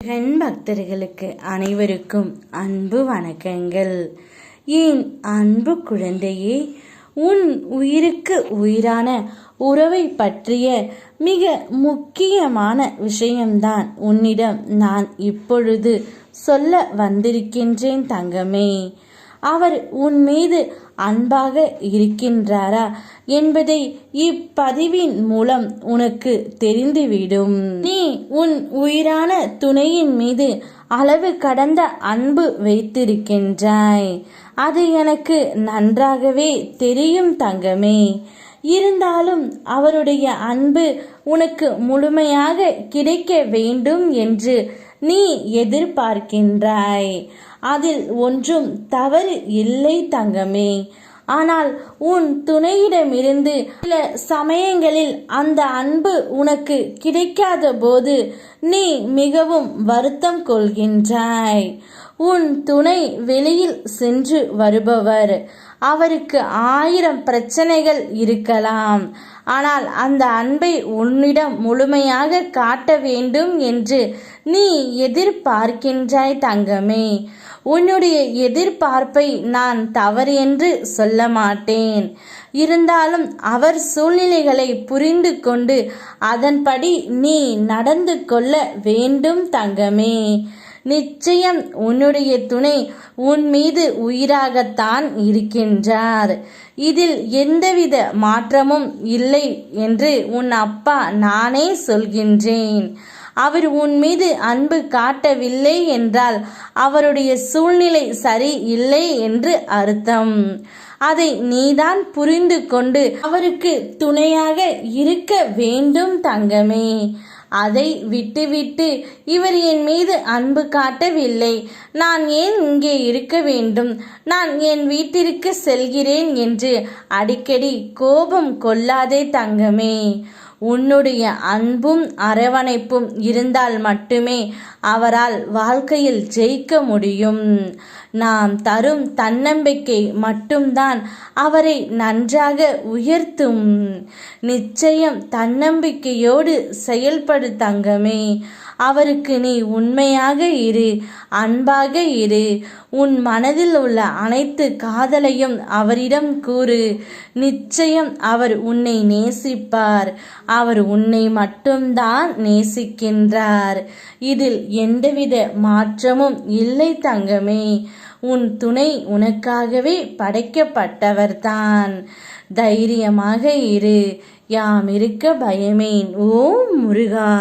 முருகன் பக்தர்களுக்கு அனைவருக்கும் அன்பு வணக்கங்கள். என் அன்பு குழந்தையே, உன் உயிருக்கு உயிரான உறவை பற்றிய மிக முக்கியமான விஷயம்தான் உன்னிடம் நான் இப்பொழுது சொல்ல வந்திருக்கின்றேன் தங்கமே. அவர் உன் மீது அன்பாக இருக்கின்றாரா என்பதை இப்பதிவின் மூலம் உனக்கு தெரிந்துவிடும். நீ உன் உயிரான துணையின் மீது அளவு கடந்த அன்பு வைத்திருக்கின்றாய். அது எனக்கு நன்றாகவே தெரியும் தங்கமே. இருந்தாலும் அவருடைய அன்பு உனக்கு முழுமையாக கிடைக்க வேண்டும் என்று நீ எதிர்பார்க்கின்றாய். அதில் ஒன்றும் தவறு இல்லை தங்கமே. ஆனால் உன் துணையிடமிருந்து சில சமயங்களில் அந்த அன்பு உனக்கு கிடைக்காத போது நீ மிகவும் வருத்தம் கொள்கின்றாய். உன் துணை வெளியில் சென்று வருபவர். அவருக்கு 1000 பிரச்சனைகள் இருக்கலாம். ஆனால் அந்த அன்பை உன்னிடம் முழுமையாக காட்ட வேண்டும் என்று நீ எதிர்பார்க்கின்றாய் தங்கமே. உன்னுடைய எதிர்பார்ப்பை நான் தவறு என்று சொல்ல மாட்டேன். இருந்தாலும் அவர் சூழ்நிலைகளை புரிந்து கொண்டு அதன்படி நீ நடந்து கொள்ள வேண்டும் தங்கமே. நிச்சயம் உன்னுடைய துணை உன் மீது உயிராகத்தான் இருக்கின்றார். இதில் எந்தவித மாற்றமும் இல்லை என்று உன் அப்பா நானே சொல்கின்றேன். அவர் உன் மீது அன்பு காட்டவில்லை என்றால் அவருடைய சூழ்நிலை சரி இல்லை என்று அர்த்தம். அதை நீதான் புரிந்து கொண்டு அவருக்கு துணையாக இருக்க வேண்டும் தங்கமே. அதை விட்டுவிட்டு இவர் என் மீது அன்பு காட்டவில்லை, நான் ஏன் இங்கே இருக்க வேண்டும், நான் என் வீட்டிற்கு செல்கிறேன் என்று அடிக்கடி கோபம் கொள்ளாதே தங்கமே. உன்னுடைய அன்பும் அரவணைப்பும் இருந்தால் மட்டுமே அவரால் வாழ்க்கையில் ஜெயிக்க முடியும். நாம் தரும் தன்னம்பிக்கை மட்டும்தான் அவரை நன்றாக உயர்த்தும். நிச்சயம் தன்னம்பிக்கையோடு செயல்படு தங்கமே. அவருக்கு நீ உண்மையாக இரு, அன்பாக இரு. உன் மனதில் உள்ள அனைத்து காதலையும் அவரிடம் கூறு. நிச்சயம் அவர் உன்னை நேசிப்பார். அவர் உன்னை மட்டும்தான் நேசிக்கின்றார். இதில் எந்தவித மாற்றமும் இல்லை தங்கமே. உன் துணை உனக்காகவே படைக்கப்பட்டவர்தான். தைரியமாக இரு. யாம் இருக்க பயமேன். ஓம் முருகா.